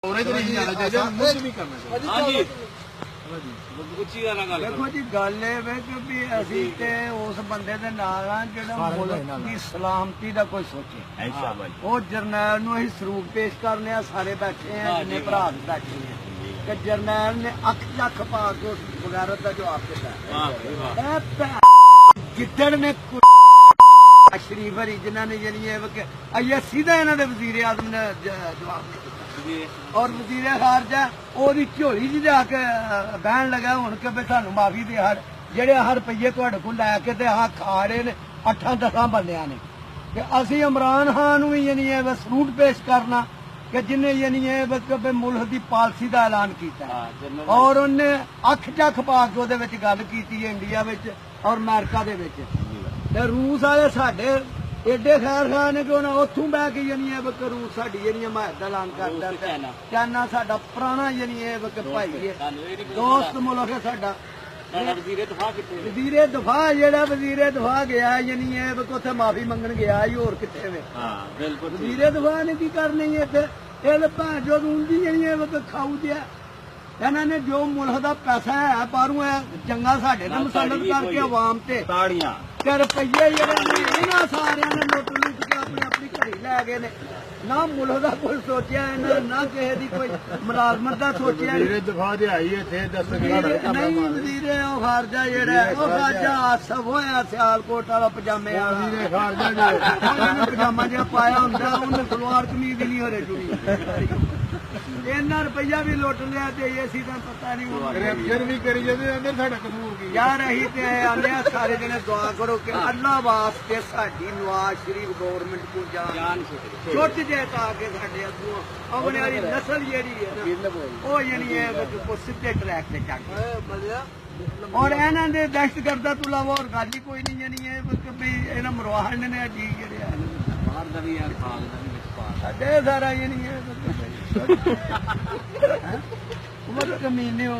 देखो जी गल भी असी ते उस बंदे दे नाल आ जिहड़ा मुल्क की सलामती दा कोई सोचे। वो जरनैल नूं असीं सरूप पेश करने आ, सारे बैठे हैं जिन्ने भरा बैठे हैं कि जरनैल ने अख चख पा के उस बगैरत का जवाब दिता। जिद्दड़ ने शरीफ हरी जिन्हों ने जी सीधा इन्हों ने वजीर आजम ने जवाब दिया और वजीर खारजा ओदी झोली च जाके बहन लगा हूं कि भाई सानू माफी दे हर जेडे हर रुपये तुहाडे कोल लैके ते हाँ खा रहे ने 8-10 बंदियां ने कि असीं इमरान खान नूं यानी सलूट पेश करना कि जिन्हें यानी मुल्क की पॉलिसी का ऐलान किया और उन्हें अख चख पा के उहदे विच गल कीती है इंडिया विच और अमेरिका दे विच ते रूस वाले साडे एडे खैर खान ने कि उन्हें उथों बह के यानी रूस साडी यानी हमायत का ऐलान करता। चाइना साडा पुराना यानी भाई है, दोस्त मुल्क है साडा। वजीरे दफा जेड़ा वजीरे दफा गया यानी उत्थे माफी मंगन गया ही होर किथे वे वजीरे दफा ने की करनी है इत्थे भैन जो उनकी यानी खाऊ दिया इन्हों ने जो मुल्क का पैसा है बाहरों है जंगा साडे ते मुसलत करके अवाम ते रुपये इन्होंने सारे ने लुट लुट के अपनी अपनी घड़ी लै गए ने। ना मुल्क का कोई सोचा ना किसी की कोई मुलाजमत का सोचा नहीं। वजीरे खारजा जेड़ा खारजा आसफ होया सियालकोट वाला पजामे पजामा जो पाया होंगे उन्हें सलवार कमीज नहीं हो रही इन्ना रुपया भी लुट लिया असी तो पता नहीं यार अही ते आने सारे जने दुआ करो कि अल्लाह वास्ते साडी नवाज शरीफ गवर्नमेंट को जान छुट जाए ताकि साडे अगों आने वाली नस्ल जेहड़ी है वो यानी सीधे ट्रैक से चल और इन्हां दे दहशतगर्दा तो इलावा और गल ही कोई नहीं यानी इन्हां मरवाहन ने जी जेहड़े बाहर दा भी यार खाल दा भी साडे सारा यानी कमीने हो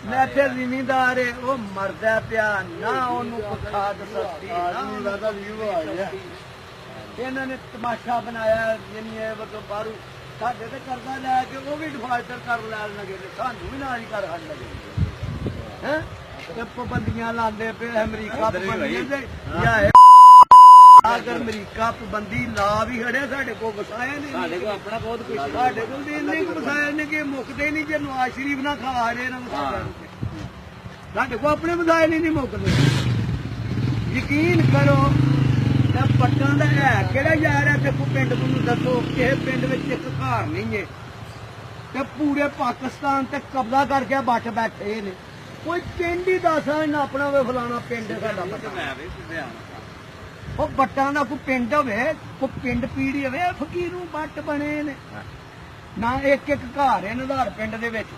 मैं इत्थे जिमींदार है वो मरदा पिया ना ओनू खाद सस्ती इन्हों ने तमाशा बनाया यानी बाहरों साडे ते कर्जा लैके वो भी डिफाल्टर कर लैन लगे सानू भी नाल ही कर खड़ लगे हैं पाबंदियां लांदे पे अमरीका पाबंदियां अगर अमरीका पाबंदी ला भी खड़े साडे को वसाया नहीं अपना बहुत कुछ साडे को इन्ने वसाया ने कि मुकदे नहीं जे नवाज शरीफ ना खा रहे साडे को अपने वसाए नहीं मुकदे। यकीन करो पट्टां दा है किहड़ा यार है देखो पिंड तुहानूं दसो किस पिंड विच इक घर नहीं है ते पूरे पाकिस्तान ते कब्जा करके बच बैठे ने कोई पिंड ही दस इन्ना अपना वे फलाना पिंड साडा पट्टा वो बट्टां दा कोई पिंड होवे कोई पिंड पीड़ी होवे फकीरू बट बने ने ना एक एक घर है नधार पिंड दे विच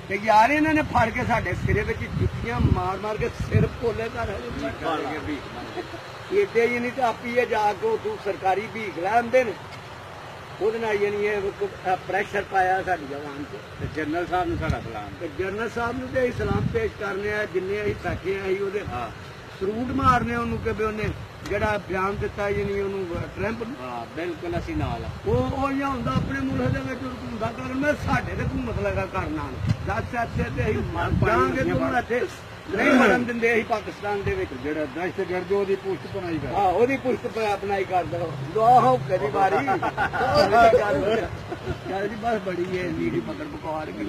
ते यार इन्हां ने फड़ के साडे सिरे विच जुत्तियां मार मार के सिर पोले कर एडे ही नहीं तो आपी जाके उतों सरकारी भीख लैंदे ने ਉਹਦੇ ਨਾਲ ਯਾਨੀ ਪ੍ਰੈਸ਼ਰ ਪਾਇਆ ਸਾਡੀ ਜਵਾਨ ਤੇ ਜਨਰਲ ਸਾਹਿਬ ਨੂੰ ਸਾਡਾ ਸਲਾਮ ਤੇ ਜਨਰਲ ਸਾਹਿਬ ਨੂੰ ਤੇ ਸਲਾਮ ਪੇਸ਼ ਕਰਨੇ ਆ ਜਿੰਨੇ ਅਸੀਂ ਬੈਠੇ ਆ ਅਸੀਂ ਉਹਦੇ ਸਰੂਟ ਮਾਰਨੇ ਉਹਨੂੰ ਕਿ ਵੀ ਉਹਨੇ ਜਿਹੜਾ ਬਿਆਨ ਦਿੱਤਾ ਯਾਨੀ ਉਹਨੂੰ ਟਰੰਪ ਨੂੰ ਬਿਲਕੁਲ ਅਸੀਂ ਨਾਲ ਉਹ ਜਾਂ ਹੁੰਦਾ ਆਪਣੇ ਮੁਲਕ ਦੇ ਵਿੱਚ ਹੁੰਦਾ ਕਰਨ ਮੈਂ ਸਾਡੇ ਤੇ ਘੁੰਮਤ ਲਗਾ ਕਰਨਾ ਦੱਸ ਇੱਥੇ ਤੇ ਅਸੀਂ ਮਰ ਜਾਾਂਗੇ ਤੁਹਾਨੂੰ ਇੱਥੇ नहीं मरन देंदे ही पाकिस्तान दे विच जेड़ा दहशतगर्द ओदी पुष्ट बनाई कर ओदी पुष्ट बनाई कर दो दुआ हो कदी बारी यार जी बस बड़ी है नीडी पकड़ पकवार की